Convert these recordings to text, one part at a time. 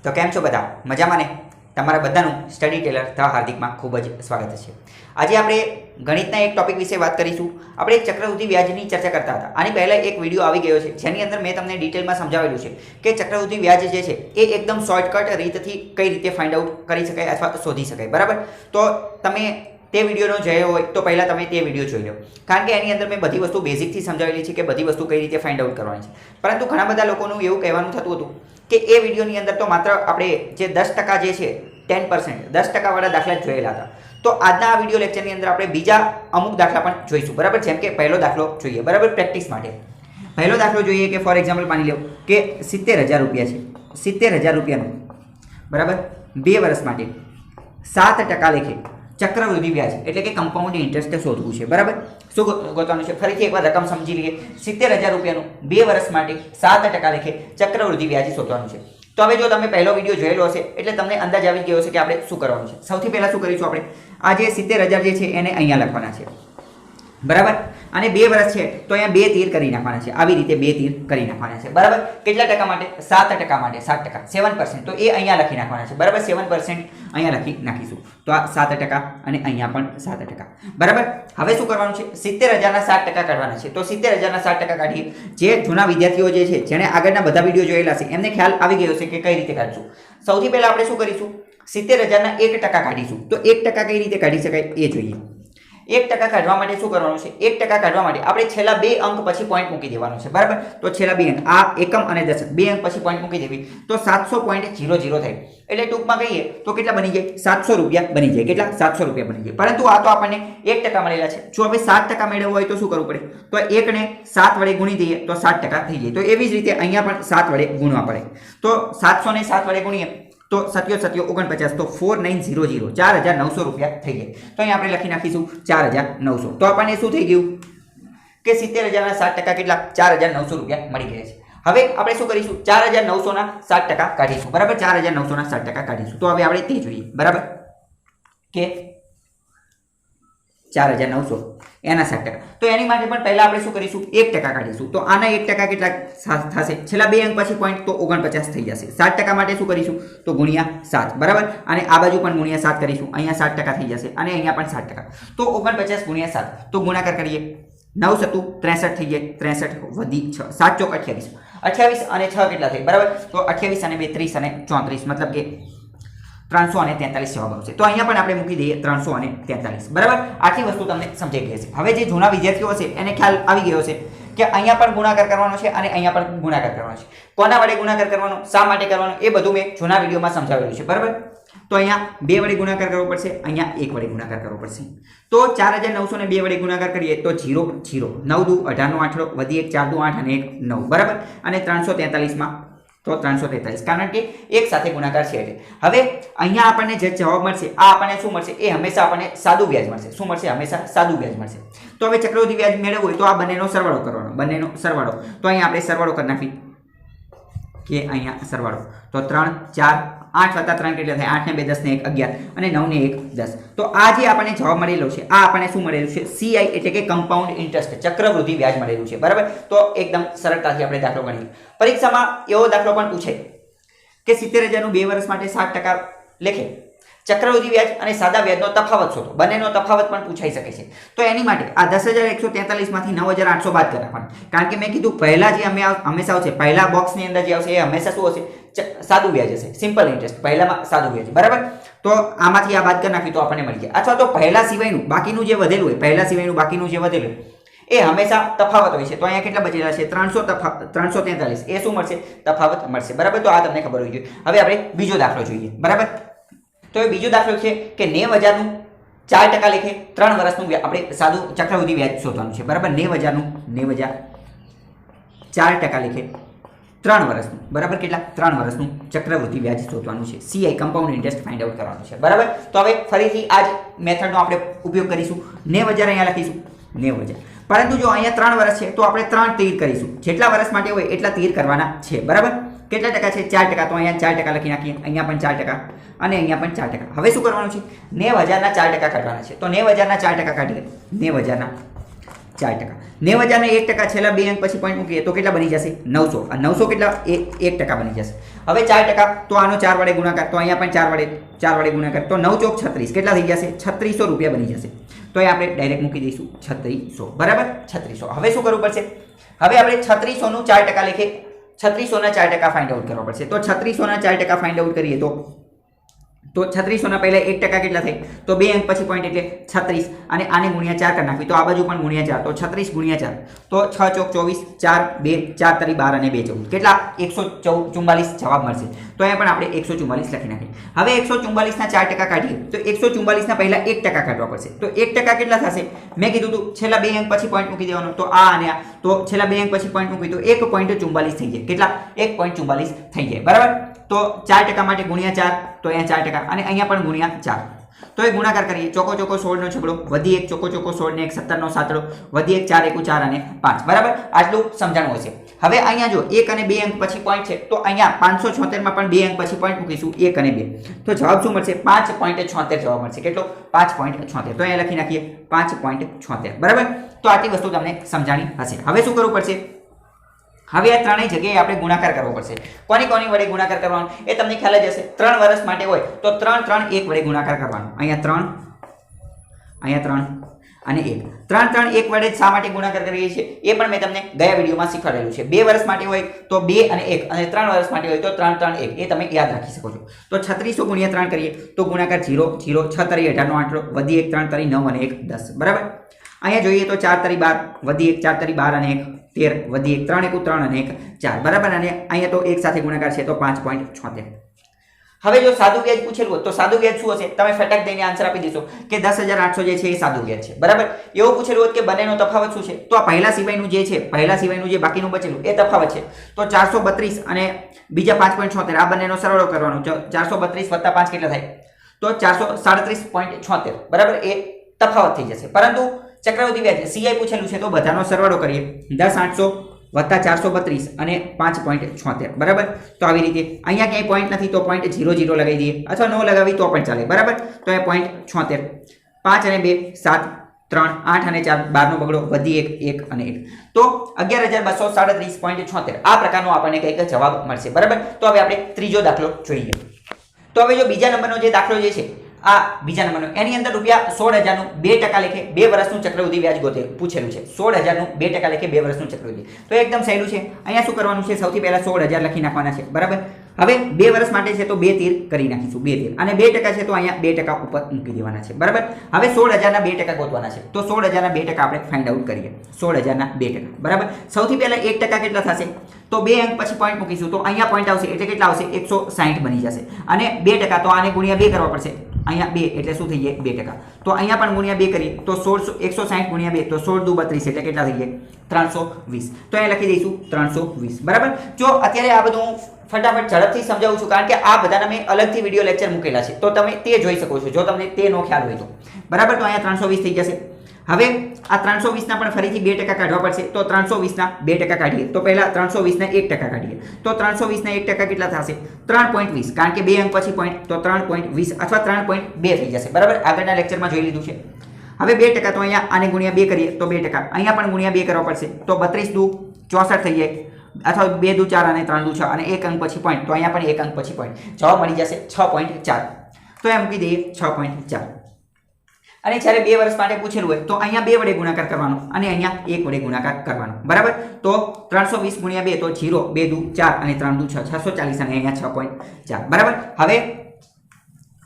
તો કેમ છો બધા મજામાં ને તમારા બધાનું સ્ટડી ટેલર ધ હાર્દિકમાં ખૂબ જ સ્વાગત છે। આજે આપણે ગણિતના એક ટોપિક વિશે વાત કરીશું। આપણે ચક્રવૃદ્ધિ વ્યાજની ચર્ચા કરતા હતા। આની પહેલાં એક વિડીયો આવી ગયો છે જેની અંદર મેં તમને ડિટેલમાં સમજાવેલું છે કે ચક્રવૃદ્ધિ વ્યાજ જે છે એ એકદમ શોર્ટકટ રીતથી કઈ રીતે ફાઇન્ડ આઉટ કરી શકાય અથવા શોધી શકાય, બરાબર। તો તમે તે વિડીયોનો જોયો હોય તો પહેલાં તમે તે વિડીયો જોઈ લો, કારણ કે એની અંદર મેં બધી વસ્તુ બેઝિકથી સમજાવેલી છે કે બધી વસ્તુ કઈ રીતે ફાઇન્ડ આઉટ કરવાની છે। પરંતુ ઘણા બધા લોકોનું એવું કહેવાનું થતું હતું કે એ વિડીયોની અંદર તો માત્ર આપણે જે 10% જે છે 10% 10% વાળા દાખલા જ જોયેલા હતા। તો આજના આ વિડીયો લેક્ચરની અંદર આપણે બીજા અમુક દાખલા પણ જોઈશું, બરાબર। જેમ કે પહેલો દાખલો જોઈએ, બરાબર, પ્રેક્ટિસ માટે પહેલો દાખલો જોઈએ કે ફોર એક્ઝામ્પલ માની લો કે 70,000 રૂપિયા છે, 70,000 રૂપિયાનું, બરાબર, 2 વર્ષ માટે 7% લેખે ચક્રવૃદ્ધિ વ્યાજ એટલે કે કમ્પાઉન્ડ ઇન્ટરેસ્ટ શોધવું છે, બરાબર। શું ગોતવાનું છે? ફરીથી એકવાર રકમ સમજી લઈએ। 70,000 રૂપિયાનું 2 વર્ષ માટે 7% લેખે ચક્રવૃદ્ધિ વ્યાજ શોધવાનું છે। તો હવે જો તમે પહેલો વિડીયો જોયેલો હશે એટલે તમને અંદાજ આવી ગયો હશે કે આપણે શું કરવાનું છે। સૌથી પહેલાં શું કરીશું, આપણે આ જે 70,000 જે છે એને અહીંયા લખવાના છે, બરાબર। અને 2 વર્ષ છે તો અહીંયા 2 તીર કરી નાખવાના છે, આવી રીતે 2 તીર કરી નાખવાના છે, બરાબર। કેટલા ટકા માટે? 7% માટે, 7%, 7%, તો એ અહીંયા લખી નાખવાના છે, બરાબર। 7% અહીંયા લખી નાખીશું, તો આ 7% અને અહીંયા પણ 7%, બરાબર। હવે શું કરવાનું છે? 70,000 ના 7% કાઢવાના છે। તો 70,000 ના 7% કાઢીએ। જે જૂના વિદ્યાર્થીઓ જે છે જેણે આગળના બધા વિડીયો જોયેલા છે એમને ખ્યાલ આવી ગયો છે કે કઈ રીતે કાઢશું। સૌથી પહેલા આપણે શું કરીશું? 70,000 ના 1% કાઢીશું। તો 1% કઈ રીતે કાઢી શકાય એ જોઈએ। 1% કાઢવા માટે શું કરવાનું છે? 1% કાઢવા માટે આપણે છેલ્લા 2 અંક પછી પોઈન્ટ મૂકી દેવાનું છે, બરાબર। તો છેલ્લા 2 અંક, આ એકમ અને દશક, 2 અંક પછી પોઈન્ટ મૂકી દેવી તો 700.00 થાય। એટલે ટૂંકમાં કહીએ તો કેટલા બની જાય? 700 રૂપિયા બની જાય। કેટલા? 700 રૂપિયા બની જાય। પરંતુ આ તો આપણને 1% મળેલા છે। જો હવે 7% મેળવવું હોય તો શું કરવું પડે? તો 1 ને 7 વડે ગુણી દઈએ તો 7% થઈ જાય। તો એવી જ રીતે અહીંયા પણ 7 વડે ગુણવા પડે। તો 700 ને 7 વડે ગુણીએ તો 7 7 49, તો 4900, 4,900 રૂપિયા થઈ જાય। તો અહીંયા આપણે લખી નાખીશું 4,900। તો આપણને શું થઈ ગયું કે 70,000 ના 7% કેટલા? 4,900 રૂપિયા મળી ગયા છે। હવે આપણે શું કરીશું? 4,900 ના 7% કાઢીશું, બરાબર। 4,900 ના 7% કાઢીશું। તો હવે આપણે તે જોઈએ, બરાબર, કે 4,900 એના 7%, તો એની માટે પણ પહેલા આપણે શું કરીશું? 1% કાઢીશું। તો આના 1% કેટલા થશે? છેલ્લા 2 અંક પછી પોઈન્ટ, તો 49 થઈ જશે। 7% માટે શું કરીશું? તો ગુણ્યા 7, બરાબર। અને આ બાજુ પણ ગુણ્યા 7 કરીશું, અહીંયા 7% થઈ જશે અને અહીંયા પણ 7%, તો 49 ગુણ્યા 7, તો ગુણાકાર કરીએ, 9 7 63 થઈ જાય, 63 વધી 6, 7 ચોક 28, 28 અને 6 કેટલા થાય? બરાબર। તો 28 અને 2 30 અને 34, મતલબ કે 343 જવાબ આવશે। તો અહીંયા પણ આપણે મૂકી દઈએ 343, બરાબર। આટલી વસ્તુ તમને સમજાઈ ગઈ હશે। હવે જે જૂના વિદ્યાર્થીઓ હશે એને ખ્યાલ આવી ગયો હશે કે અહીંયા પણ ગુણાકાર કરવાનો છે અને અહીંયા પણ ગુણાકાર કરવાનો છે। કોના વડે ગુણાકાર કરવાનો, શા માટે કરવાનો, એ બધું મેં જૂના વિડીયોમાં સમજાવેલું છે, બરાબર। તો અહીંયા 2 વડે ગુણાકાર કરવો પડશે, અહીંયા 1 વડે ગુણાકાર કરવો પડશે। તો 4,900 ને 2 વડે ગુણાકાર કરીએ તો 0 0, 9 દુ 18 નો 8, વધી 1 4 દુ 8 અને 1 9, બરાબર। અને 343 માં તો 343, કારણ કે એક સાથે ગુણાકાર છે એટલે। હવે અહીંયા આપણને જે જવાબ મળશે આ આપણને શું મળશે? એ હંમેશા આપણને સાદું વ્યાજ મળશે। શું મળશે? હંમેશા સાદું વ્યાજ મળશે। તો હવે ચક્રવૃદ્ધિ વ્યાજ મેળવવું હોય તો આ બંનેનો સરવાળો કરવાનો, બંનેનો સરવાળો। તો અહીંયા આપણે સરવાળો કરી નાખી કે અહીંયા સરવાળો, તો 3 4 8 વત્તા 3 કેટલા થાય? 8 ને 2 10 ને 1 11 અને 9 ને 1 10। તો આ જે આપણને જવાબ મળેલો છે આ આપણને શું મળેલું છે? CI એટલે કે કમ્પાઉન્ડ ઇન્ટરેસ્ટ, ચક્રવૃદ્ધિ વ્યાજ મળેલું છે, બરાબર। તો એકદમ સરળતાથી આપણે દાખલો ગણીએ। પરીક્ષામાં એવો દાખલો પણ પૂછાય કે 70,000 નું 2 વર્ષ માટે 7% લેખે ચક્રવૃદ્ધિ વ્યાજ અને સાદા વ્યાજનો તફાવત શોધો, બંનેનો તફાવત પણ પૂછાઈ શકે છે। તો એની માટે આ 10,143 માંથી 9,800 બાદ કરી નાખવાનું, કારણ કે મેં કીધું પહેલા જે હંમેશા આવશે, પહેલા બોક્સની અંદર જે આવશે એ હંમેશા શું હશે? સાદું વ્યાજ હશે, સિમ્પલ ઇન્ટરેસ્ટ, પહેલામાં સાદું વ્યાજ, બરાબર। તો આમાંથી આ બાદ કરી નાખી તો આપણને મળી જાય। અથવા તો પહેલા સિવાયનું બાકીનું જે વધેલું હોય, પહેલા સિવાયનું બાકીનું જે વધેલું એ હંમેશા તફાવત હોય છે। તો અહીંયા કેટલા બચેલા છે? 343, એ શું મળશે? તફાવત મળશે, બરાબર। તો આ તમને ખબર હોવી જોઈએ। હવે આપણે બીજો દાખલો જોઈએ, બરાબર। તો એ બીજો દાખલો છે કે 90,000 નું 4% લેખે 3 વર્ષનું આપણે સાદું ચક્રવૃદ્ધિ વ્યાજ શોધવાનું છે, બરાબર। 90,000 4% લેખે 3 વર્ષનું, બરાબર। કેટલા? 3 વર્ષનું ચક્રવૃદ્ધિ વ્યાજ શોધવાનું છે। CI compound interest find out કરવાનું છે, બરાબર। તો હવે ફરીથી આ જ મેથડનો આપણે ઉપયોગ કરીશું। 90,000 અહીંયા લખીશું, 90,000, પરંતુ જો અહીંયા 3 વર્ષ છે તો આપણે 3 તીર કરીશું। જેટલા વર્ષ માટે હોય એટલા તીર કરવાના છે, બરાબર। કેટલા ટકા છે? 4%, તો અહીંયા 4% લખી નાખીએ, અહીંયા પણ 4% અને અહીંયા પણ 4%। હવે શું કરવાનું છે? 90,000 ના 4% કાઢવાના છે। તો 90,000 ના 4% કાઢીએ, 90,000 ના 4%. 90,000 ને 1% છેલ્લા બે અંક પછી પોઈન્ટ મૂકીએ તો કેટલા બની જશે 900. આ 900 કેટલા 1% બની જશે. હવે 4% તો આનો 4 વડે ગુણાકાર, તો અહીંયા પણ 4 વડે ગુણાકાર, તો 9 ચોક 36 કેટલા થઈ જશે 3600 રૂપિયા બની જશે. તો એ આપણે ડાયરેક્ટ મૂકી દઈશું 3600. બરાબર 3600. હવે શું કરવું પડશે? હવે આપણે 3600 નું 4% લેખે 3600 ના 4% ફાઇન્ડ આઉટ કરવા પડશે. તો 3600 ના 4% ફાઇન્ડ આઉટ કરીએ તો 3600 ના પહેલા 1% કેટલા થાય? તો બે અંક પછી પોઈન્ટ એટલે 36 અને આને ગુણ્યા 4 કરી નાખવી, તો આ બાજુ પણ ગુણ્યા 4, તો 36 ગુણ્યા 4 તો 6 ચોક 24, 4 2 4 તરી 12 અને 2 14 કેટલા 144 જવાબ મળશે. તો અહીંયા પણ આપણે 144 લખી નાખીએ. હવે 144 ના 4% કાઢીએ તો 144 ના પહેલા 1% કાઢવા પડશે. તો 1% કેટલા થશે? મેં કીધું હતું છેલ્લા બે અંક પછી પોઈન્ટ મૂકી દેવાનો, તો આ અને આ, તો છેલ્લા બે અંક પછી પોઈન્ટ મૂકી તો 1.44 થઈ જાય. કેટલા 1.44 થઈ જાય. બરાબર. તો 4% માટે ગુણ્યા 4, તો અહીંયા 4% અને અહીંયા પણ ગુણ્યા 4. તો એ ગુણાકાર કરીએ, ચોકો ચોકો 16 નો છગડો વધી 1, ચોકો ચોકો 16 ને 1 17 નો સાતડો વધી 1, 4 1 4 અને 5. બરાબર. આટલું સમજાણું હશે. હવે અહીંયા જો 1 અને 2 અંક પછી પોઈન્ટ છે, તો અહીંયા 576 માં પણ 2 અંક પછી પોઈન્ટ મૂકીશું 1 અને 2, તો જવાબ શું મળશે? 5.76 જવાબ મળશે. કેટલો? 5.76. તો અહીંયા લખી નાખીએ 5.76. બરાબર. તો આટલી વસ્તુ તમને સમજાણી હશે. હવે શું કરવું પડશે? હવે આ ત્રણેય જગ્યાએ આપણે ગુણાકાર કરવો પડશે. કોની વડે ગુણાકાર કરવાનો એ તમને ખ્યાલ જ હશે. 3 વર્ષ માટે હોય તો 3 3 1 વડે ગુણાકાર કરવાનો. અહીંયા 3 અને 1. 3 3 1 વડે શા માટે ગુણાકાર કરીએ છીએ એ પણ મેં તમને ગયા વિડીયોમાં શીખવાડેલું છે. 2 વર્ષ માટે હોય તો 2 અને 1, અને 3 વર્ષ માટે હોય તો 3 3 1. એ તમે યાદ રાખી શકો છો. તો 3600 ગુણ્યા 3 કરીએ તો ગુણાકાર 0 0 6 તરી 18 નો આંકડો વધી 1 3 તરી 9 અને 1 10. બરાબર. અહીંયા જોઈએ તો 4 તરી 12 વધી 1 4 તરી 12 અને 1 13 વધી 1 3 1 3 અને 1 4. બરાબર. અને અહીંયા તો એક સાથે ગુણાકાર છે તો 5.76. હવે જો સાદું વ્યાજ પૂછેલું હોત તો સાદું વ્યાજ શું હશે? તમે ફટાક દઈને આન્સર આપી દેશો કે 10800 જે છે એ સાદું વ્યાજ છે. બરાબર. એવું પૂછેલું હોત કે બંનેનો તફાવત શું છે, તો આ પહેલા સિવાયનું જે છે, પહેલા સિવાયનું જે બાકીનું બચેલું એ તફાવત છે. તો 432 અને બીજા 5.76 આ બંનેનો સરવાળો કરવાનો. 432 + 5 કેટલા થાય? તો 437.76. બરાબર. એ તફાવત થઈ જશે. પરંતુ ચક્રવૃદ્ધિ વ્યાજ સીઆઈ પૂછેલું છે તો બધાનો સરવાળો કરીએ. 10800 + 432 અને 5.76. બરાબર. તો આવી રીતે અહીંયા ક્યાંય પોઈન્ટ નથી તો પોઈન્ટ 00 લગાવી દઈએ, અથવા ન લગાવી તો પણ ચાલે. બરાબર. તો એ 0.76. 5 અને 2 7 3 8 અને 4 12 નો બગડો વધી 1 1 અને 1, તો 11237.76. આ પ્રકારનો આપણને કંઈક જવાબ મળશે. બરાબર. તો હવે આપણે ત્રીજો દાખલો જોઈએ. તો હવે જો બીજા નંબરનો જે દાખલો જે છે આ બીજા નંબરનો, એની અંદર રૂપિયા 16,000 નું 2% લેખે 2 વર્ષનું ચક્રવૃદ્ધિ વ્યાજ પૂછેલું છે. 16,000 નું 2% લેખે 2 વર્ષનું ચક્રવૃદ્ધિ. તો એકદમ સહેલું છે. અહીંયા શું કરવાનું છે? સૌથી પહેલા 16,000 લખી નાખવાના છે. બરાબર. હવે 2 વર્ષ માટે છે તો 2 તીર કરી નાખીશું. 2 તીર અને 2% છે તો અહીંયા 2% ઉપર મૂકી દેવાના છે. બરાબર. હવે 16,000 ના 2% ગોતવાના છે. તો 16,000 ના 2% આપણે ફાઇન્ડ આઉટ કરીએ. 16,000 ના 2%. બરાબર. સૌથી પહેલા 1% કેટલા થશે? તો 2 અંક પછી પોઈન્ટ મૂકીશું તો અહીંયા પોઈન્ટ આવશે એટલે કેટલા આવશે? 160 બની જશે. અને 2% તો આને ગુણ્યા 2 કરવા પડશે. અહીંયા 2 એટલે શું થઈ જાય? 2%. તો અહીંયા પણ ગુણ્યા 2 કરીએ તો 160 ગુણ્યા 2 તો 16 દુ 32 એટલે કેટલા થઈ જાય? 320. તો અહીંયા લખી દઈશું 320. બરાબર. જો અત્યારે આ બધું ફટાફટ ઝડપથી સમજાવું છું કારણ કે આ બધાના મેં અલગથી વિડીયો લેક્ચર મૂકેલા છે, તો તમે તે જોઈ શકો છો જો તમને તે નો ખ્યાલ હોય તો. બરાબર. તો અહીંયા 320 થઈ જશે. હવે આ 320 ના પણ ફરીથી 2% કાઢવા પડશે. તો 320 ના 2% કાઢીએ તો પહેલા 320 ના 1% કાઢીએ તો 320 ના 1% કેટલા થશે? 3.20. કારણ કે 2 અંક પછી પોઈન્ટ તો 3.20 અથવા 3.2 થઈ જશે. બરાબર. આગળના લેક્ચરમાં જોઈ લીધું છે. હવે 2% તો અહીંયા આને ગુણ્યા 2 કરીએ તો 2%, અહીંયા પણ ગુણ્યા 2 કરવા પડશે. તો 32 દુ 64 થઈ જાય, અથવા 2 દુ 4 અને 3 દુ 6 અને 1 અંક પછી પોઈન્ટ, તો અહીંયા પણ 1 અંક પછી પોઈન્ટ. જવાબ મળી જશે 6.4. તો એ મૂકી દઈએ 6.4. અને જ્યારે 2 વર્ષ માટે પૂછેલું હોય તો અહીંયા 2 વડે ગુણાકાર કરવાનો અને અહીંયા 1 વડે ગુણાકાર કરવાનો. બરાબર. તો 320 ગુણ્યા 2 તો 0 2 દુ 4 અને 3 દુ 6 640 અને અહીંયા 6.4. બરાબર. હવે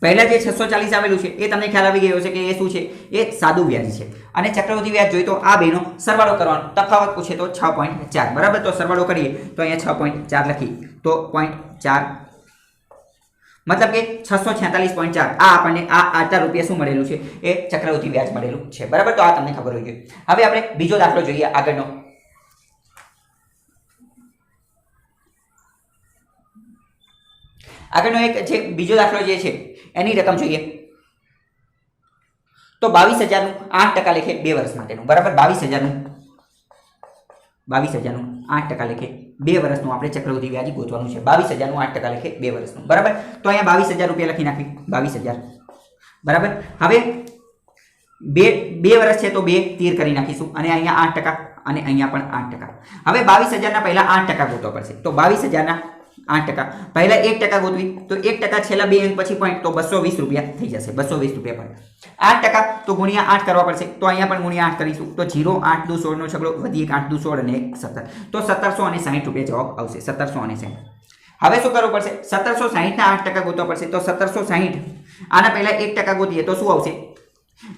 પહેલા જે 640 આવેલું છે એ તમને ખ્યાલ આવી ગયો છે કે એ શું છે? એ સાદું વ્યાજ છે. અને ચક્રવૃદ્ધિ વ્યાજ જોઈએ તો આ બેનો સરવાળો કરવાનો. તફાવત પૂછે તો 6.4. બરાબર. તો સરવાળો કરીએ તો અહીંયા 6.4 લખી તો 0.4 મતલબ કે 646.4. આ આપણને આ આટલા રૂપિયા શું મળેલું છે? એ ચક્રવૃદ્ધિ વ્યાજ મળેલું છે. બરાબર. તો આ તમને ખબર હોવી જોઈએ. હવે આપણે બીજો દાખલો જોઈએ આગળનો. આગળનો એક જે બીજો દાખલો જે છે એની રકમ જોઈએ તો 22,000 નું 8% લેખે 2 વર્ષ માટેનું. બરાબર. 22,000 નું 8% લેખે 2 વર્ષનું આપણે ચક્રવૃદ્ધિ વ્યાજ ગોતવાનું છે. 22,000 નું 8% લેખે 2 વર્ષનું. બરાબર. તો અહીંયા 22,000 રૂપિયા લખી નાખી. 22,000. બરાબર. હવે બે વર્ષ છે તો 2 તીર કરી નાખીશું અને અહીંયા 8% અને અહીંયા પણ 8%. હવે 22,000 ના પહેલા 8% ગોતવા પડશે. તો 22,000 ના 8%. પહેલા 1% ગોતવી તો 1% છેલ્લા 2 અંક પછી પોઈન્ટ તો 220 રૂપિયા થઈ જશે. 220 રૂપિયા પર 8% તો ગુણ્યા 8 કરવા પડશે. તો અહીંયા પણ ગુણ્યા 8 કરીશું. તો 0 8 દુ 16 નો છગડો વધી 1 8 દુ 16 અને 1 17. તો 1760 રૂપિયા જવાબ આવશે. 1760. હવે શું કરવું પડશે? 1760 ના 8% ગોતવા પડશે. તો 1760 આના પહેલા 1% ગોતીએ તો શું આવશે?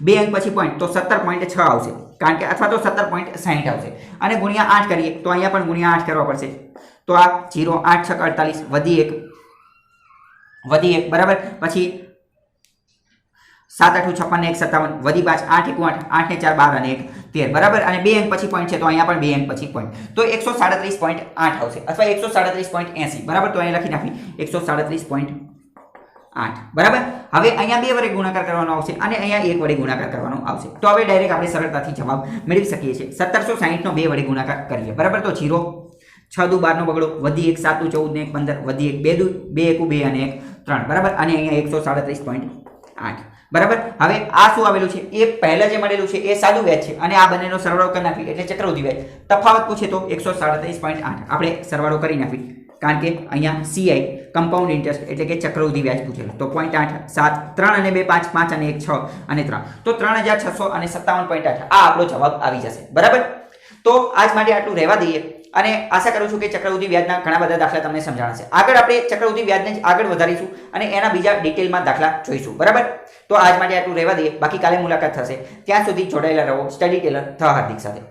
2 અંક પછી પોઈન્ટ તો 17.6 આવશે. કારણ કે અથવા તો 17.60 આવશે. અને ગુણ્યા 8 કરીએ તો અહીંયા પણ ગુણ્યા 8 કરવા પડશે. તો આ 0 8 6 48 વધી 1 બરાબર. પછી 7 8 56 ને 1 57 વધી 5 8 1 8 8 ને 4 12 અને 1 13 બરાબર. અને 2 અંક પછી પોઈન્ટ છે તો અહીંયા પણ 2 અંક પછી પોઈન્ટ તો 137.8 આવશે અથવા 137.80 બરાબર. તો અહીંયા લખી નાખી 137.8 બરાબર. હવે અહીંયા 2 વડે ગુણાકાર કરવાનો આવશે અને અહીંયા 1 વડે ગુણાકાર કરવાનો આવશે. તો હવે ડાયરેક્ટ આપણે સરળતાથી જવાબ મેળવી શકીએ છીએ. 1760 નો 2 વડે ગુણાકાર કરીએ બરાબર. તો 0 6 દુ 12 નો બગડો વધી 1 7 દુ 14 ને 1 15 વધી 1 2 દુ 2 1 2 અને 1 3 બરાબર. અને અહીંયા 137.8 બરાબર. હવે આ શું આવેલું છે? એ પહેલા જે મળેલું છે એ સાદું વ્યાજ છે અને આ બંનેનો સરવાળો કરી નાખી એટલે ચક્રવૃદ્ધિ વ્યાજ. તફાવત પૂછે તો 137.8 આપણે સરવાળો કરી નાખી કારણ કે અહીંયા CI કમ્પાઉન્ડ ઇન્ટરેસ્ટ એટલે કે ચક્રવૃદ્ધિ વ્યાજ પૂછેલું. તો 0.8 7 3 અને 2 5 5 અને 1 6 અને 3 તો 3657.8 આ આપણો જવાબ આવી જશે બરાબર. તો આજ માટે આટલું રહેવા દઈએ અને આશા કરું છું કે ચક્રવૃદ્ધિ વ્યાજના ઘણા બધા દાખલા તમને સમજાણા છે. આગળ આપણે ચક્રવૃદ્ધિ વ્યાજને આગળ વધારીશું અને એના બીજા ડિટેલમાં દાખલા જોઈશું બરાબર. તો આજ માટે આટલું રહેવા દઈએ. બાકી કાલે મુલાકાત થશે. ત્યાં સુધી જોડાયેલા રહો સ્ટડી ટેલર ધ હાર્દિક સાથે.